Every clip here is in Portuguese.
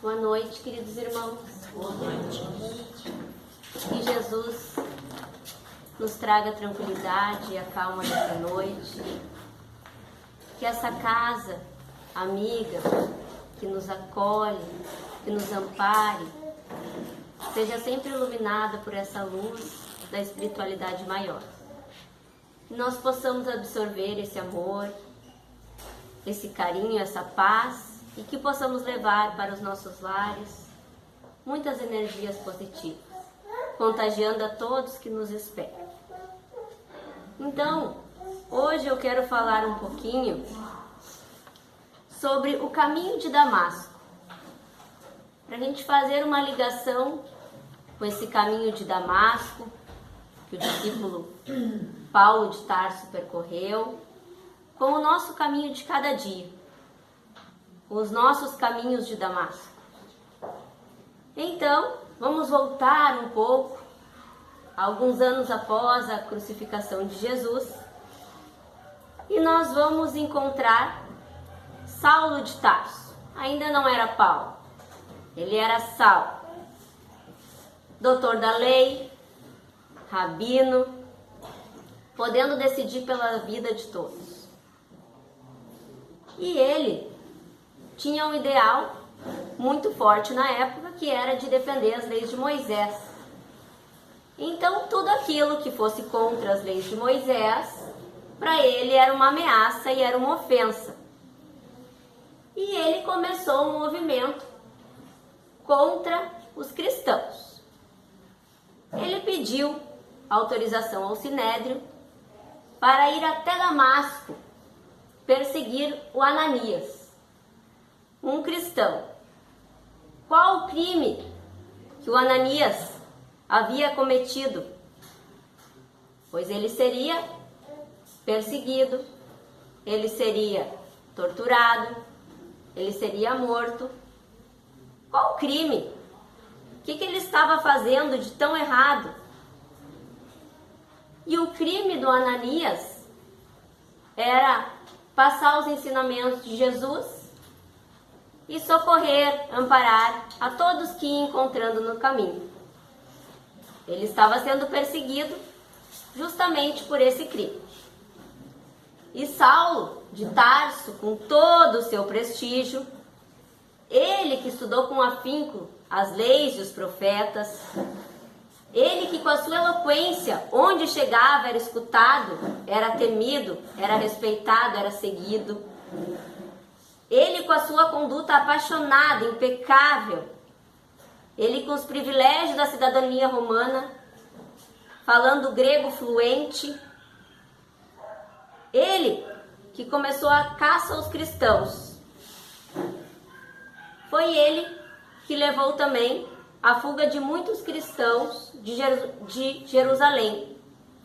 Boa noite, queridos irmãos. Boa noite. Que Jesus nos traga tranquilidade e a calma dessa noite. Que essa casa amiga, que nos acolhe, que nos ampare, seja sempre iluminada por essa luz da espiritualidade maior. Que nós possamos absorver esse amor, esse carinho, essa paz, e que possamos levar para os nossos lares muitas energias positivas, contagiando a todos que nos esperam. Então, hoje eu quero falar um pouquinho sobre o caminho de Damasco, para a gente fazer uma ligação com esse caminho de Damasco que o discípulo Paulo de Tarso percorreu, com o nosso caminho de cada dia, os nossos caminhos de Damasco. Então, vamos voltar um pouco, alguns anos após a crucificação de Jesus, e nós vamos encontrar Saulo de Tarso. Ainda não era Paulo, ele era Saulo, doutor da lei, rabino, podendo decidir pela vida de todos. E ele tinha um ideal muito forte na época, que era de defender as leis de Moisés. Então, tudo aquilo que fosse contra as leis de Moisés, para ele era uma ameaça e era uma ofensa. E ele começou um movimento contra os cristãos. Ele pediu autorização ao Sinédrio para ir até Damasco perseguir o Ananias, um cristão. Qual o crime que o Ananias havia cometido? Pois ele seria perseguido, ele seria torturado, ele seria morto. Qual o crime? O que ele estava fazendo de tão errado? E o crime do Ananias era passar os ensinamentos de Jesus e socorrer, amparar a todos que ia encontrando no caminho. Ele estava sendo perseguido justamente por esse crime. E Saulo de Tarso, com todo o seu prestígio, ele que estudou com afinco as leis e os profetas, ele que com a sua eloquência, onde chegava era escutado, era temido, era respeitado, era seguido. Ele com a sua conduta apaixonada, impecável, ele com os privilégios da cidadania romana, falando grego fluente, ele que começou a caça aos cristãos, foi ele que levou também a fuga de muitos cristãos de Jerusalém,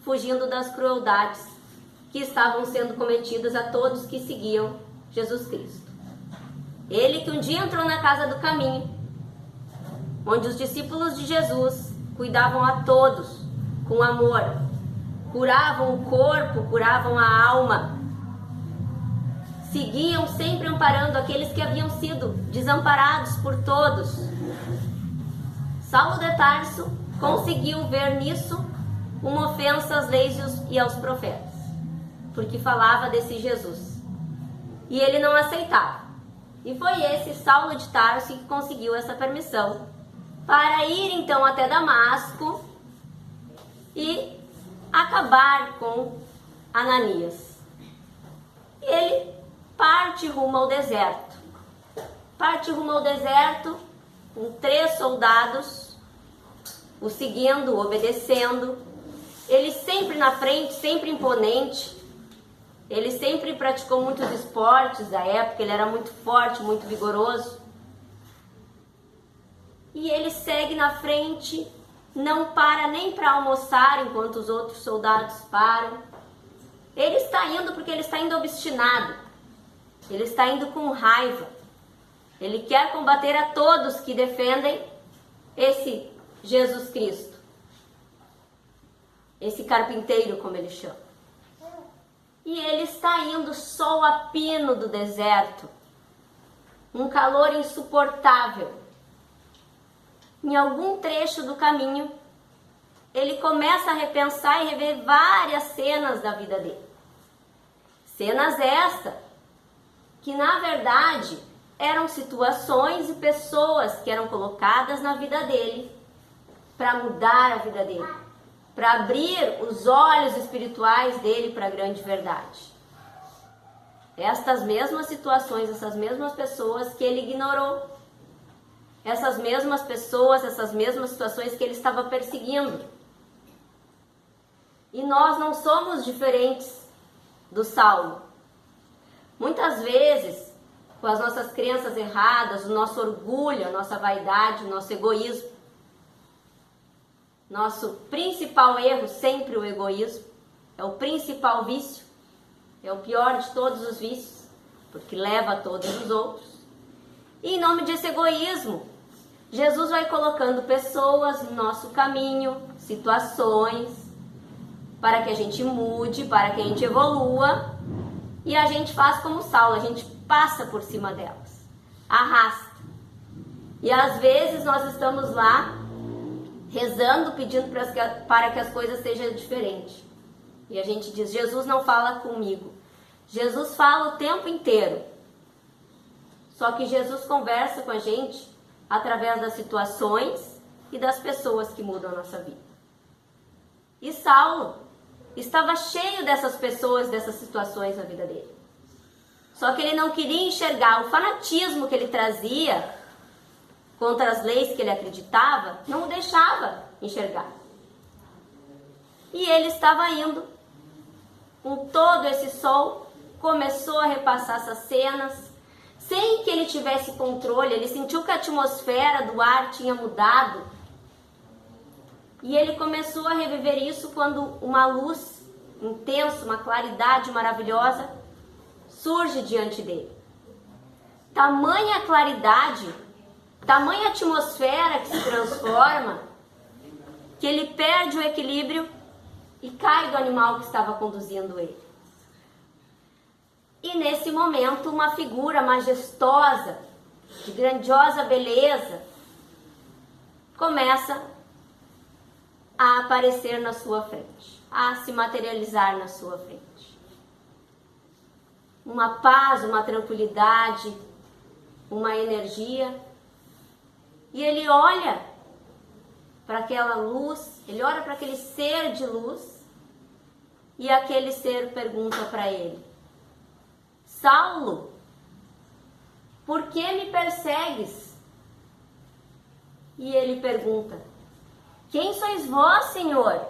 fugindo das crueldades que estavam sendo cometidas a todos que seguiam Jesus Cristo. Ele que um dia entrou na casa do caminho, onde os discípulos de Jesus cuidavam a todos com amor, curavam o corpo, curavam a alma, seguiam sempre amparando aqueles que haviam sido desamparados por todos. Saulo de Tarso conseguiu ver nisso uma ofensa às leis e aos profetas, porque falava desse Jesus, e ele não aceitava. E foi esse Saulo de Tarso que conseguiu essa permissão para ir então até Damasco e acabar com Ananias. E ele parte rumo ao deserto. Parte rumo ao deserto com 3 soldados, o seguindo, o obedecendo. Ele sempre na frente, sempre imponente. Ele sempre praticou muitos esportes da época, ele era muito forte, muito vigoroso. E ele segue na frente, não para nem para almoçar enquanto os outros soldados param. Ele está indo porque ele está indo obstinado. Ele está indo com raiva. Ele quer combater a todos que defendem esse Jesus Cristo. Esse carpinteiro, como ele chama. E ele está indo sol a pino do deserto. Um calor insuportável. em algum trecho do caminho, ele começa a repensar e rever várias cenas da vida dele. Cenas estas que, na verdade, eram situações e pessoas que eram colocadas na vida dele para mudar a vida dele, para abrir os olhos espirituais dele para a grande verdade. Estas mesmas situações, essas mesmas pessoas que ele ignorou, essas mesmas pessoas, essas mesmas situações que ele estava perseguindo. E nós não somos diferentes do Saulo. Muitas vezes, com as nossas crenças erradas, o nosso orgulho, a nossa vaidade, o nosso egoísmo, nosso principal erro, sempre o egoísmo, é o principal vício, é o pior de todos os vícios, porque leva a todos os outros. E em nome desse egoísmo, Jesus vai colocando pessoas no nosso caminho, situações, para que a gente mude, para que a gente evolua, e a gente faz como Saulo, a gente passa por cima delas, arrasta. E às vezes nós estamos lá rezando, pedindo para que as coisas sejam diferentes. E a gente diz, Jesus não fala comigo. Jesus fala o tempo inteiro. Só que Jesus conversa com a gente através das situações e das pessoas que mudam a nossa vida. E Saulo estava cheio dessas pessoas, dessas situações na vida dele. Só que ele não queria enxergar o fanatismo que ele trazia contra as leis que ele acreditava, não o deixava enxergar. E ele estava indo com todo esse sol, começou a repassar essas cenas, sem que ele tivesse controle. Ele sentiu que a atmosfera do ar tinha mudado. E ele começou a reviver isso quando uma luz intensa, uma claridade maravilhosa surge diante dele. Tamanha claridade, tamanha atmosfera que se transforma, que ele perde o equilíbrio e cai do animal que estava conduzindo ele. E nesse momento, uma figura majestosa, de grandiosa beleza, começa a aparecer na sua frente, a se materializar na sua frente. Uma paz, uma tranquilidade, uma energia. E ele olha para aquela luz, ele olha para aquele ser de luz, e aquele ser pergunta para ele: Saulo, por que me persegues? E ele pergunta: quem sois vós, Senhor?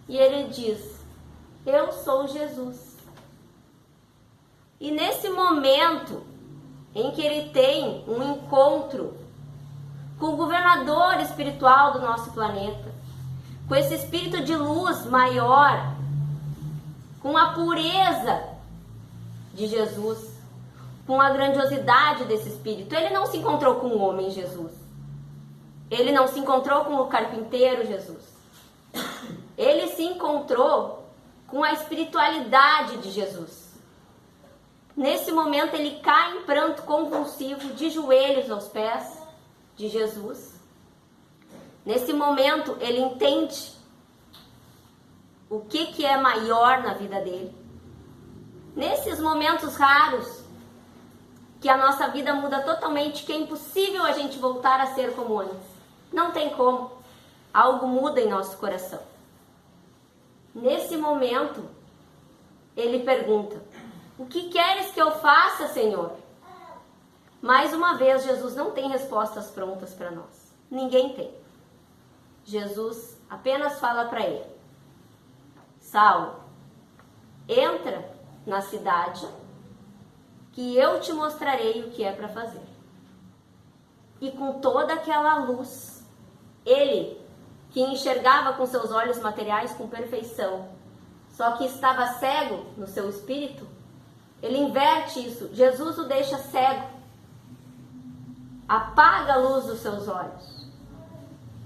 E ele diz: eu sou Jesus. E nesse momento em que ele tem um encontro com o governador espiritual do nosso planeta, com esse espírito de luz maior, com a pureza de Jesus, com a grandiosidade desse espírito, ele não se encontrou com o homem Jesus. Ele não se encontrou com o carpinteiro Jesus. Ele se encontrou com a espiritualidade de Jesus. Nesse momento ele cai em pranto convulsivo, de joelhos aos pés de Jesus. Nesse momento ele entende o que é maior na vida dele. Nesses momentos raros que a nossa vida muda totalmente, que é impossível a gente voltar a ser como antes. Não tem como. Algo muda em nosso coração. Nesse momento, ele pergunta: o que queres que eu faça, Senhor? Mais uma vez, Jesus não tem respostas prontas para nós. Ninguém tem. Jesus apenas fala para ele: Saulo, entra na cidade que eu te mostrarei o que é para fazer. E com toda aquela luz, ele, que enxergava com seus olhos materiais com perfeição, só que estava cego no seu espírito, ele inverte isso. Jesus o deixa cego, apaga a luz dos seus olhos,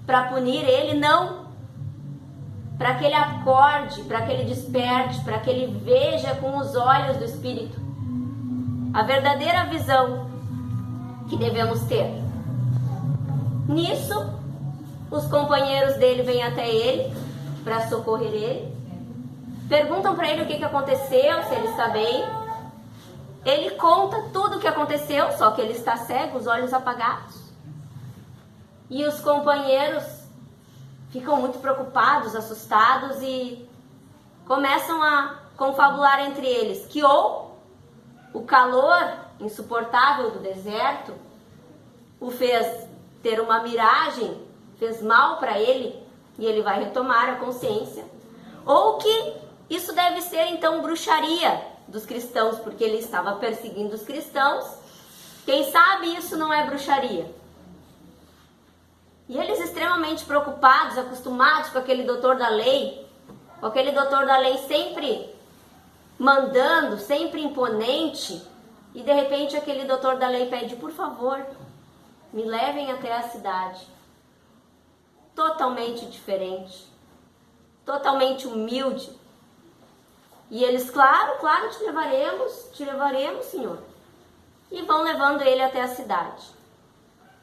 para punir ele, não, para que ele acorde, para que ele desperte, para que ele veja com os olhos do espírito a verdadeira visão que devemos ter. Nisso, os companheiros dele vêm até ele para socorrer ele. Perguntam para ele o que aconteceu, se ele está bem. Ele conta tudo o que aconteceu, só que ele está cego, os olhos apagados. E os companheiros ficam muito preocupados, assustados e começam a confabular entre eles que ou o calor insuportável do deserto o fez ter uma miragem, fez mal para ele e ele vai retomar a consciência, ou que isso deve ser então bruxaria dos cristãos, porque ele estava perseguindo os cristãos. Quem sabe isso não é bruxaria? E eles extremamente preocupados, acostumados com aquele doutor da lei, sempre mandando, sempre imponente, e de repente aquele doutor da lei pede: por favor, me levem até a cidade. Totalmente diferente, totalmente humilde. E eles, claro, te levaremos, Senhor. E vão levando ele até a cidade.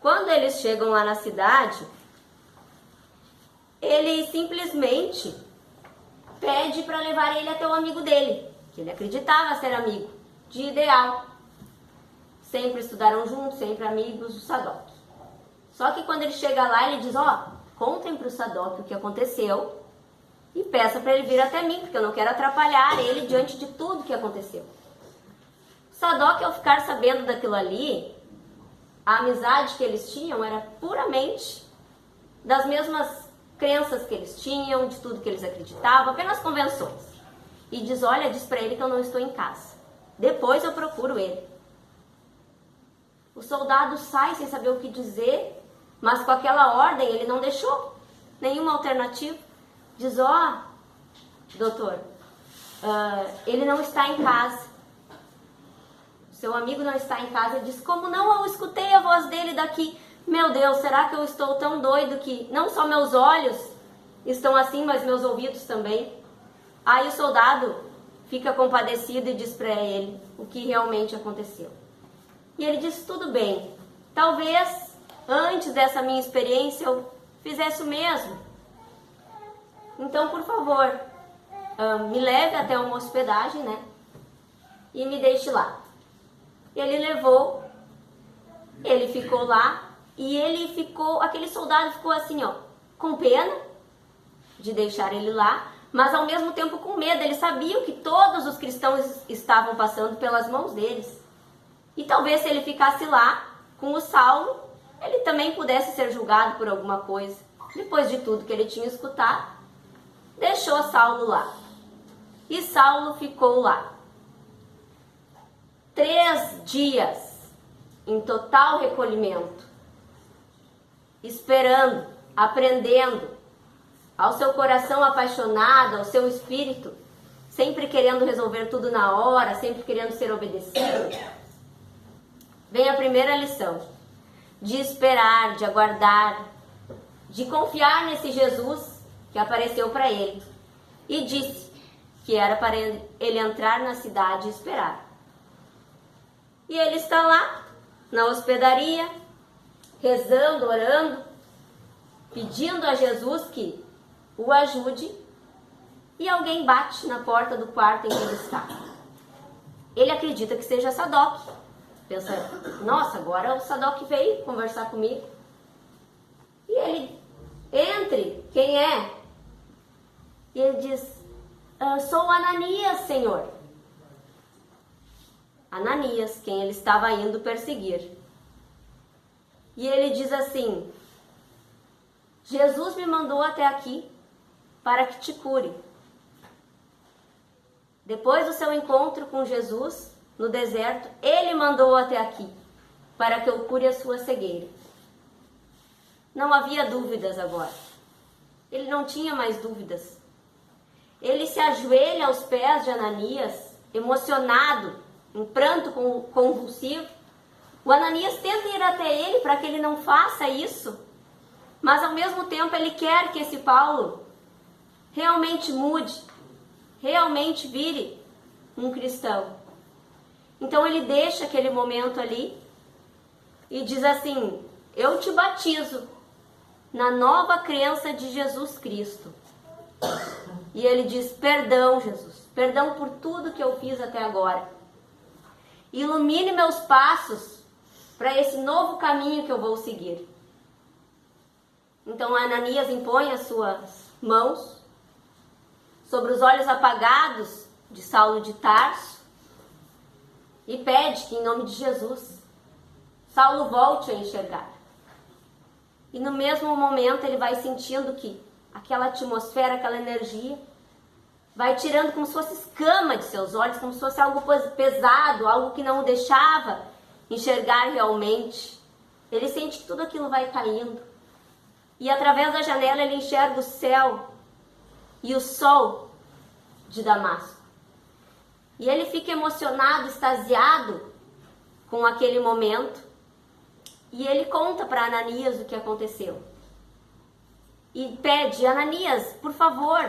Quando eles chegam lá na cidade, ele simplesmente pede para levar ele até o amigo dele, que ele acreditava ser amigo, de ideal. Sempre estudaram juntos, sempre amigos, o Sadoc. Só que quando ele chega lá, ele diz: contem para o Sadoc o que aconteceu e peça para ele vir até mim, porque eu não quero atrapalhar ele diante de tudo que aconteceu. O Sadoc, ao ficar sabendo daquilo ali, a amizade que eles tinham era puramente das mesmas crenças que eles tinham, de tudo que eles acreditavam, apenas convenções. E diz para ele que eu não estou em casa. Depois eu procuro ele. O soldado sai sem saber o que dizer, mas com aquela ordem ele não deixou nenhuma alternativa. Diz: doutor, ele não está em casa. Seu amigo não está em casa. Ele diz: como não? Eu escutei a voz dele daqui. Meu Deus, será que eu estou tão doido que não só meus olhos estão assim, mas meus ouvidos também? Aí o soldado fica compadecido e diz para ele o que realmente aconteceu. E ele diz: tudo bem, talvez antes dessa minha experiência eu fizesse o mesmo. Então, por favor, me leve até uma hospedagem, né? E me deixe lá. Ele levou, ele ficou lá e aquele soldado ficou assim, com pena de deixar ele lá, mas ao mesmo tempo com medo. Ele sabia que todos os cristãos estavam passando pelas mãos deles. E talvez se ele ficasse lá com o Saulo, ele também pudesse ser julgado por alguma coisa. Depois de tudo que ele tinha escutado, deixou Saulo lá. E Saulo ficou lá 3 dias em total recolhimento, esperando, aprendendo, ao seu coração apaixonado, ao seu espírito, sempre querendo resolver tudo na hora, sempre querendo ser obedecido. Vem a primeira lição: de esperar, de aguardar, de confiar nesse Jesus que apareceu para ele e disse que era para ele entrar na cidade e esperar. E ele está lá, na hospedaria, rezando, orando, pedindo a Jesus que o ajude, e alguém bate na porta do quarto em que ele está. Ele acredita que seja Sadoc. Pensa: nossa, agora o Sadoc veio conversar comigo. E ele: entre, quem é? E ele diz: sou Ananias, Senhor. Ananias, quem ele estava indo perseguir. E ele diz assim: Jesus me mandou até aqui para que te cure. Depois do seu encontro com Jesus no deserto, ele mandou até aqui para que eu cure a sua cegueira. Não havia dúvidas agora. Ele não tinha mais dúvidas. Ele se ajoelha aos pés de Ananias, emocionado, em pranto convulsivo. O Ananias tenta ir até ele para que ele não faça isso, mas ao mesmo tempo ele quer que esse Paulo realmente mude, realmente vire um cristão. Então ele deixa aquele momento ali e diz assim: eu te batizo na nova crença de Jesus Cristo. E ele diz: perdão, Jesus, perdão por tudo que eu fiz até agora. Ilumine meus passos para esse novo caminho que eu vou seguir. Então Ananias impõe as suas mãos sobre os olhos apagados de Saulo de Tarso e pede que, em nome de Jesus, Saulo volte a enxergar. E no mesmo momento ele vai sentindo que aquela atmosfera, aquela energia, vai tirando como se fosse escama de seus olhos, como se fosse algo pesado, algo que não o deixava enxergar realmente. Ele sente que tudo aquilo vai caindo. E através da janela ele enxerga o céu e o sol de Damasco. E ele fica emocionado, extasiado com aquele momento. E ele conta para Ananias o que aconteceu. E pede: Ananias, por favor,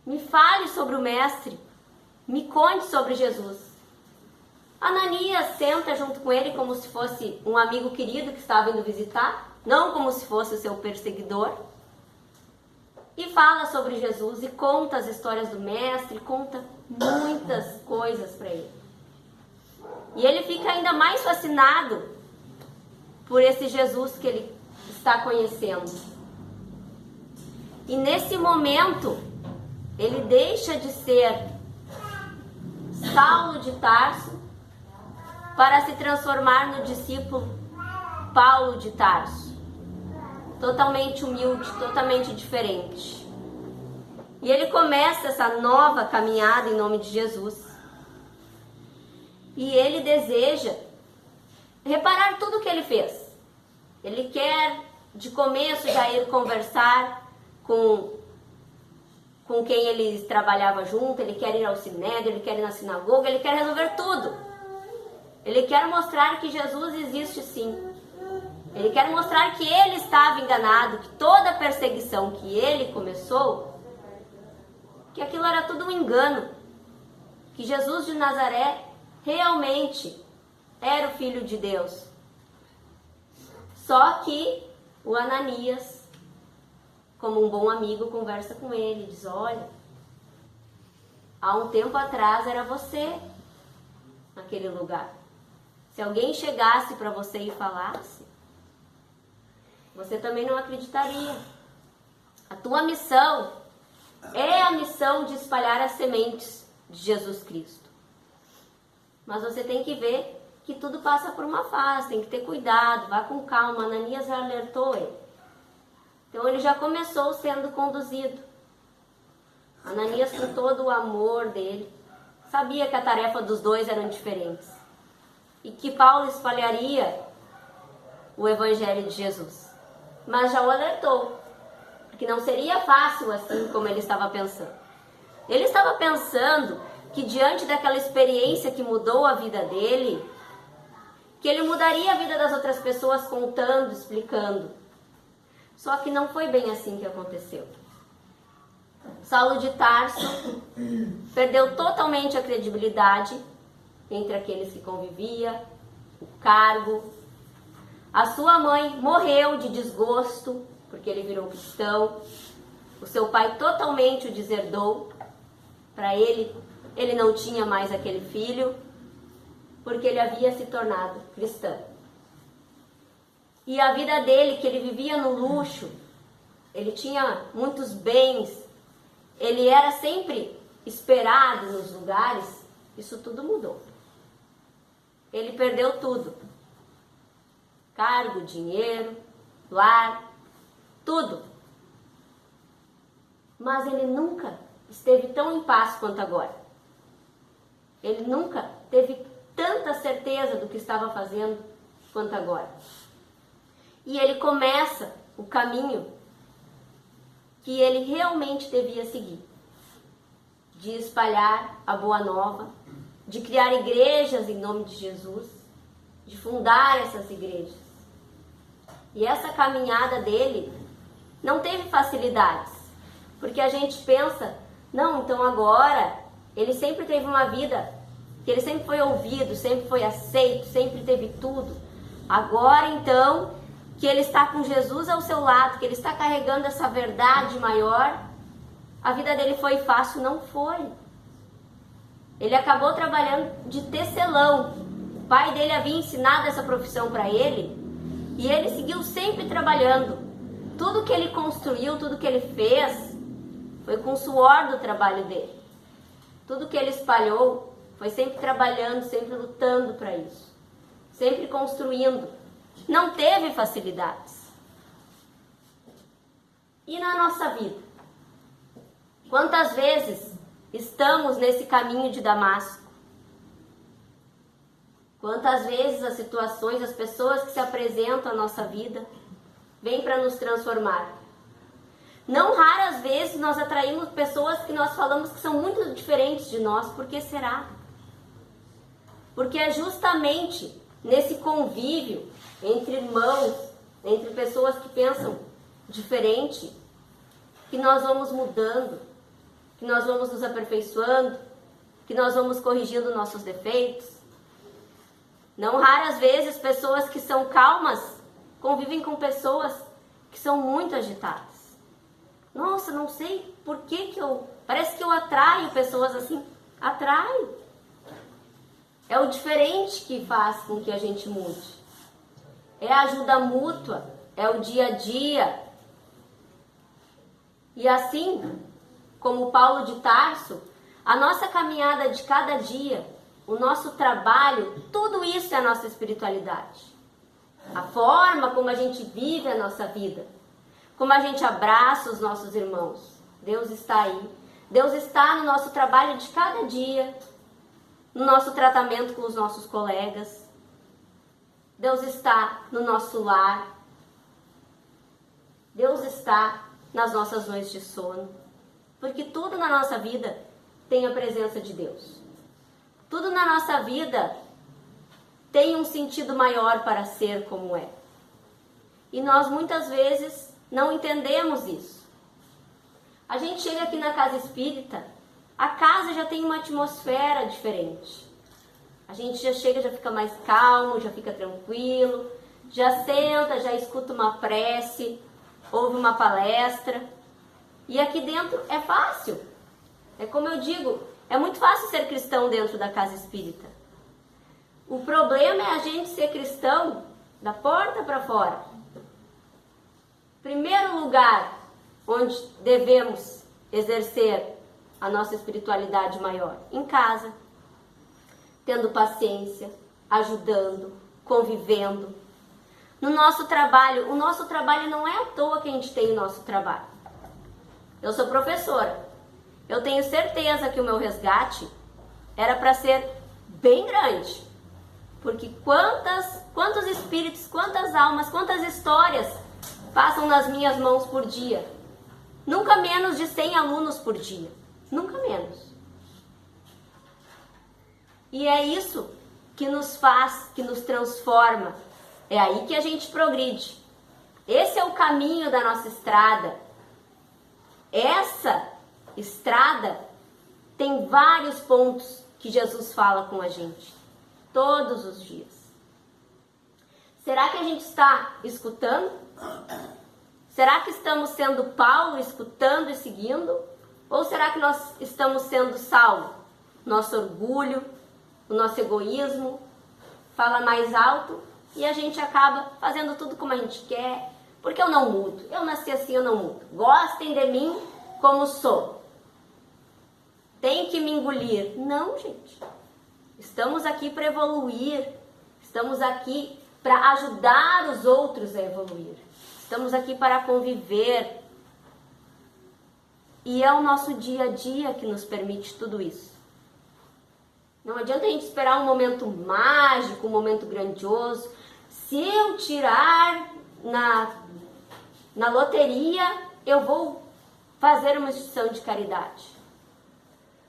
me fale sobre o Mestre, me conte sobre Jesus. Ananias senta junto com ele como se fosse um amigo querido que estava indo visitar, não como se fosse o seu perseguidor, e fala sobre Jesus e conta as histórias do Mestre, conta muitas coisas para ele. E ele fica ainda mais fascinado por esse Jesus que ele está conhecendo. E nesse momento, ele deixa de ser Saulo de Tarso para se transformar no discípulo Paulo de Tarso. Totalmente humilde, totalmente diferente. E ele começa essa nova caminhada em nome de Jesus. E ele deseja reparar tudo o que ele fez. Ele quer, de começo, já ir conversar com quem ele trabalhava junto, ele quer ir ao sinédrio, ele quer ir na sinagoga, ele quer resolver tudo. Ele quer mostrar que Jesus existe sim. Ele quer mostrar que ele estava enganado, que toda a perseguição que ele começou, que aquilo era tudo um engano, que Jesus de Nazaré realmente era o Filho de Deus. Só que o Ananias, como um bom amigo, conversa com ele, diz: olha, há um tempo atrás era você naquele lugar. Se alguém chegasse para você e falasse, você também não acreditaria. A tua missão é a missão de espalhar as sementes de Jesus Cristo. Mas você tem que ver que tudo passa por uma fase, tem que ter cuidado, vá com calma. Ananias já alertou ele. Então ele já começou sendo conduzido. Ananias, com todo o amor dele, sabia que a tarefa dos dois eram diferentes. E que Paulo espalharia o Evangelho de Jesus. Mas já o alertou, porque não seria fácil assim como ele estava pensando. Ele estava pensando que diante daquela experiência que mudou a vida dele, que ele mudaria a vida das outras pessoas contando, explicando. Só que não foi bem assim que aconteceu. Saulo de Tarso perdeu totalmente a credibilidade entre aqueles que convivia, o cargo. A sua mãe morreu de desgosto, porque ele virou cristão. O seu pai totalmente o deserdou. Para ele não tinha mais aquele filho, porque ele havia se tornado cristão. E a vida dele, que ele vivia no luxo, ele tinha muitos bens, ele era sempre esperado nos lugares, isso tudo mudou. Ele perdeu tudo. Cargo, dinheiro, lar, tudo. Mas ele nunca esteve tão em paz quanto agora. Ele nunca teve tanta certeza do que estava fazendo quanto agora. E ele começa o caminho que ele realmente devia seguir, de espalhar a boa nova, de criar igrejas em nome de Jesus, de fundar essas igrejas. E essa caminhada dele não teve facilidades, porque a gente pensa, não, então agora ele sempre teve uma vida que ele sempre foi ouvido, sempre foi aceito, sempre teve tudo. Agora então, que ele está com Jesus ao seu lado, que ele está carregando essa verdade maior, a vida dele foi fácil? Não foi. Ele acabou trabalhando de tecelão. O pai dele havia ensinado essa profissão para ele e ele seguiu sempre trabalhando. Tudo que ele construiu, tudo que ele fez, foi com o suor do trabalho dele. Tudo que ele espalhou foi sempre trabalhando, sempre lutando para isso. Sempre construindo. Não teve facilidades. E na nossa vida? Quantas vezes estamos nesse caminho de Damasco? Quantas vezes as situações, as pessoas que se apresentam à nossa vida vêm para nos transformar? Não raras vezes nós atraímos pessoas que nós falamos que são muito diferentes de nós. Por que será? Porque é justamente nesse convívio entre irmãos, entre pessoas que pensam diferente, que nós vamos mudando, que nós vamos nos aperfeiçoando, que nós vamos corrigindo nossos defeitos. Não raras vezes pessoas que são calmas convivem com pessoas que são muito agitadas. Nossa, não sei por que parece que eu atraio pessoas assim. Atraio. É o diferente que faz com que a gente mude. É a ajuda mútua, é o dia a dia. E assim, como Paulo de Tarso, a nossa caminhada de cada dia, o nosso trabalho, tudo isso é a nossa espiritualidade. A forma como a gente vive a nossa vida, como a gente abraça os nossos irmãos. Deus está aí. Deus está no nosso trabalho de cada dia, no nosso tratamento com os nossos colegas. Deus está no nosso lar. Deus está nas nossas noites de sono. Porque tudo na nossa vida tem a presença de Deus. Tudo na nossa vida tem um sentido maior para ser como é. E nós muitas vezes não entendemos isso. A gente chega aqui na casa espírita, a casa já tem uma atmosfera diferente. A gente já chega, já fica mais calmo, já fica tranquilo, já senta, já escuta uma prece, ouve uma palestra. E aqui dentro é fácil. É como eu digo, é muito fácil ser cristão dentro da casa espírita. O problema é a gente ser cristão da porta para fora. Primeiro lugar onde devemos exercer a nossa espiritualidade maior, em casa, tendo paciência, ajudando, convivendo. No nosso trabalho, o nosso trabalho não é à toa que a gente tem o nosso trabalho. Eu sou professora. Eu tenho certeza que o meu resgate era para ser bem grande. Porque quantos espíritos, quantas almas, quantas histórias passam nas minhas mãos por dia? Nunca menos de 100 alunos por dia. Nunca menos. E é isso que nos faz, que nos transforma. É aí que a gente progride. Esse é o caminho da nossa estrada. Essa estrada tem vários pontos que Jesus fala com a gente. Todos os dias. Será que a gente está escutando? Será que estamos sendo Paulo, escutando e seguindo? Ou será que nós estamos sendo Saulo? Nosso orgulho, o nosso egoísmo fala mais alto e a gente acaba fazendo tudo como a gente quer, porque eu não mudo. Eu nasci assim, eu não mudo. Gostem de mim como sou. Tem que me engolir. Não, gente. Estamos aqui para evoluir. Estamos aqui para ajudar os outros a evoluir. Estamos aqui para conviver. E é o nosso dia a dia que nos permite tudo isso. Não adianta a gente esperar um momento mágico, um momento grandioso. Se eu tirar na loteria, eu vou fazer uma instituição de caridade.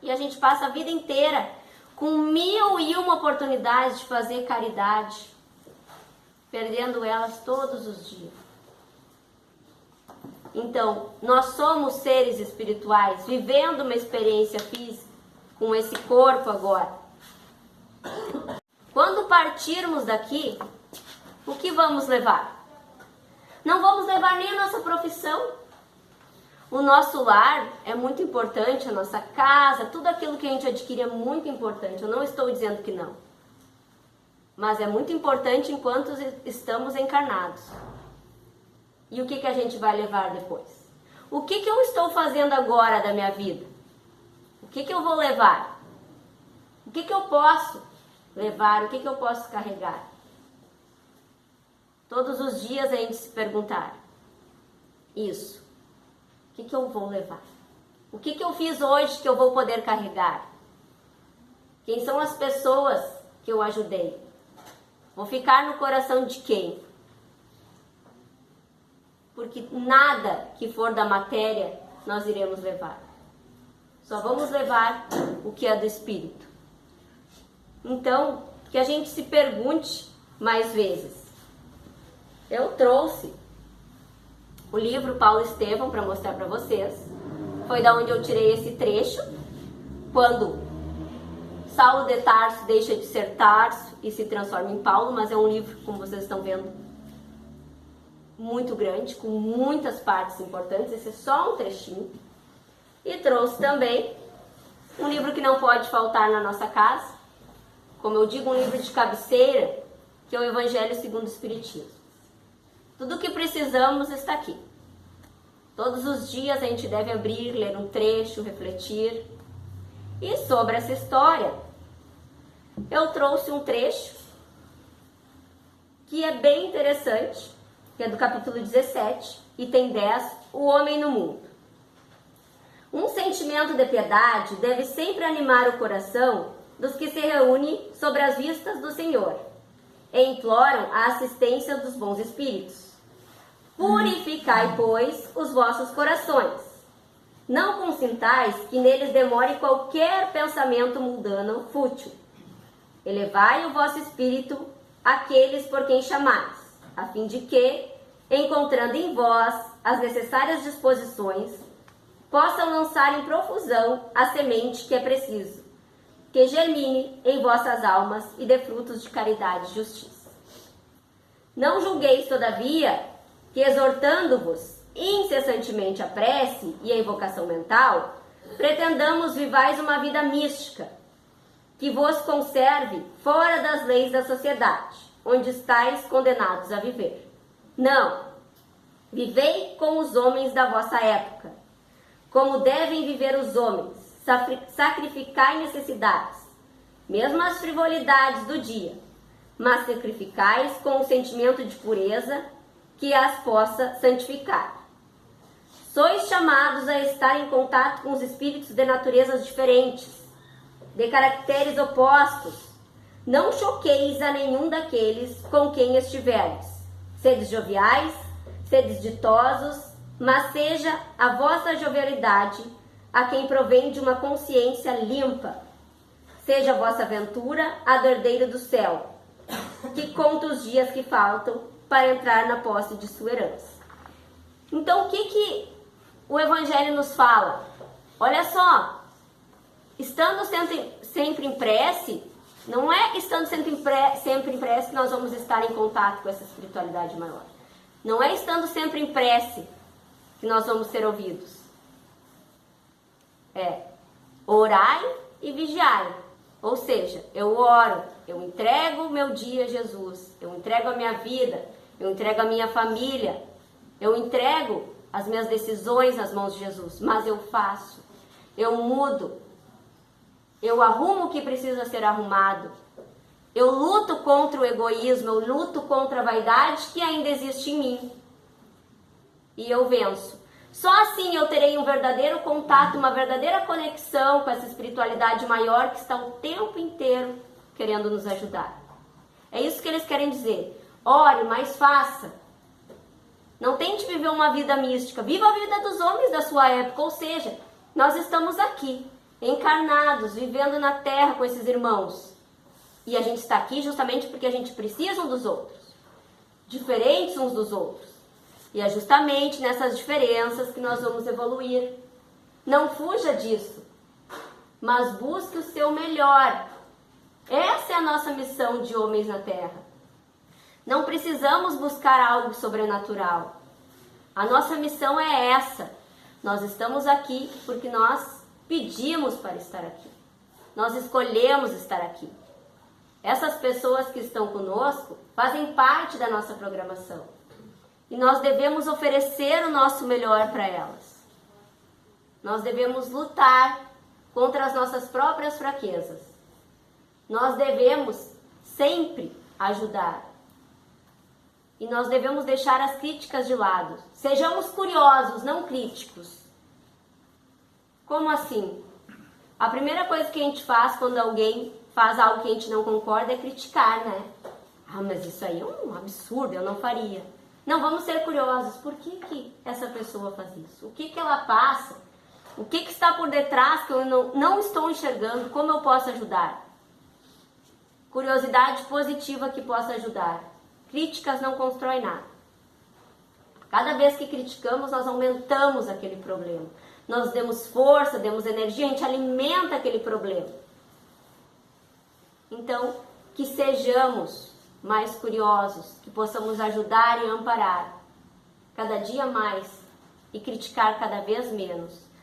E a gente passa a vida inteira com 1001 oportunidades de fazer caridade, perdendo elas todos os dias. Então, nós somos seres espirituais, vivendo uma experiência física, com esse corpo agora. Quando partirmos daqui, O que vamos levar? Não vamos levar nem a nossa profissão. O nosso lar é muito importante, a nossa casa, tudo aquilo que a gente adquire é muito importante. Eu não estou dizendo que não. Mas é muito importante enquanto estamos encarnados. E o que a gente vai levar depois? O que eu estou fazendo agora da minha vida? O que eu vou levar? O que eu posso levar? O que eu posso carregar? Todos os dias a gente se perguntar isso. O que eu vou levar? O que eu fiz hoje que eu vou poder carregar? Quem são as pessoas que eu ajudei? Vou ficar no coração de quem? Porque nada que for da matéria nós iremos levar. Só vamos levar o que é do Espírito. Então, que a gente se pergunte mais vezes. Eu trouxe o livro Paulo Estevão para mostrar para vocês. Foi da onde eu tirei esse trecho. Quando Saulo de Tarso deixa de ser Tarso e se transforma em Paulo, mas é um livro, como vocês estão vendo, muito grande, com muitas partes importantes. Esse é só um trechinho. E trouxe também um livro que não pode faltar na nossa casa, como eu digo, um livro de cabeceira, que é o Evangelho segundo o Espiritismo. Tudo o que precisamos está aqui. Todos os dias a gente deve abrir, ler um trecho, refletir. E sobre essa história, eu trouxe um trecho que é bem interessante, que é do capítulo 17, item 10, o homem no mundo. Um sentimento de piedade deve sempre animar o coração dos que se reúnem sobre as vistas do Senhor e imploram a assistência dos bons espíritos. Purificai, pois, os vossos corações. Não consintais que neles demore qualquer pensamento mundano fútil. Elevai o vosso espírito àqueles por quem chamais, a fim de que, encontrando em vós as necessárias disposições, possam lançar em profusão a semente que é preciso, que germine em vossas almas e dê frutos de caridade e justiça. Não julgueis, todavia, que exortando-vos incessantemente a prece e a invocação mental, pretendamos vivais uma vida mística, que vos conserve fora das leis da sociedade, onde estáis condenados a viver. Não! Vivei com os homens da vossa época, como devem viver os homens, sacrificai necessidades, mesmo as frivolidades do dia, mas sacrificais com o sentimento de pureza que as possa santificar. Sois chamados a estar em contato com os espíritos de naturezas diferentes, de caracteres opostos. Não choqueis a nenhum daqueles com quem estiverdes. Sedes joviais, sedes ditosos, mas seja a vossa jovialidade a quem provém de uma consciência limpa. Seja a vossa aventura a do herdeiro do céu, que conta os dias que faltam para entrar na posse de sua herança. Então, o que o Evangelho nos fala? Olha só, estando sempre em prece, não é estando sempre em prece que nós vamos estar em contato com essa espiritualidade maior. Não é estando sempre em prece que nós vamos ser ouvidos. É orai e vigiai. Ou seja, eu oro, eu entrego o meu dia a Jesus, eu entrego a minha vida, eu entrego a minha família, eu entrego as minhas decisões nas mãos de Jesus, mas eu faço, eu mudo, eu arrumo o que precisa ser arrumado, eu luto contra o egoísmo, eu luto contra a vaidade que ainda existe em mim e eu venço. Só assim eu terei um verdadeiro contato, uma verdadeira conexão com essa espiritualidade maior que está o tempo inteiro querendo nos ajudar. É isso que eles querem dizer. Ore, mas faça. Não tente viver uma vida mística. Viva a vida dos homens da sua época. Ou seja, nós estamos aqui, encarnados, vivendo na Terra com esses irmãos. E a gente está aqui justamente porque a gente precisa uns dos outros. Diferentes uns dos outros. E é justamente nessas diferenças que nós vamos evoluir. Não fuja disso, mas busque o seu melhor. Essa é a nossa missão de homens na Terra. Não precisamos buscar algo sobrenatural. A nossa missão é essa. Nós estamos aqui porque nós pedimos para estar aqui. Nós escolhemos estar aqui. Essas pessoas que estão conosco fazem parte da nossa programação. E nós devemos oferecer o nosso melhor para elas. Nós devemos lutar contra as nossas próprias fraquezas. Nós devemos sempre ajudar. E nós devemos deixar as críticas de lado. Sejamos curiosos, não críticos. Como assim? A primeira coisa que a gente faz quando alguém faz algo que a gente não concorda é criticar, né? Ah, mas isso aí é um absurdo, eu não faria. Não, vamos ser curiosos. Por que essa pessoa faz isso? O que ela passa? O que está por detrás que eu não estou enxergando? Como eu posso ajudar? Curiosidade positiva que possa ajudar. Críticas não constroem nada. Cada vez que criticamos, nós aumentamos aquele problema. Nós demos força, demos energia, a gente alimenta aquele problema. Então, que sejamos mais curiosos, que possamos ajudar e amparar cada dia mais e criticar cada vez menos,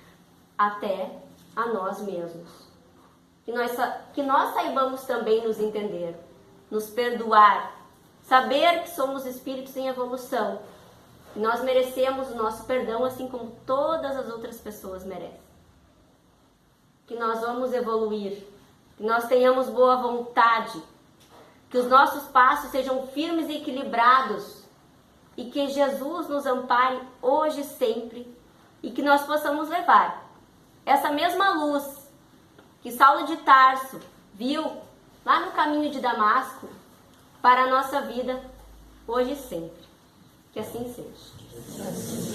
até a nós mesmos. Que nós saibamos também nos entender, nos perdoar, saber que somos espíritos em evolução, que nós merecemos o nosso perdão assim como todas as outras pessoas merecem. Que nós vamos evoluir, que nós tenhamos boa vontade, que os nossos passos sejam firmes e equilibrados e que Jesus nos ampare hoje e sempre e que nós possamos levar essa mesma luz que Saulo de Tarso viu lá no caminho de Damasco para a nossa vida hoje e sempre. Que assim seja.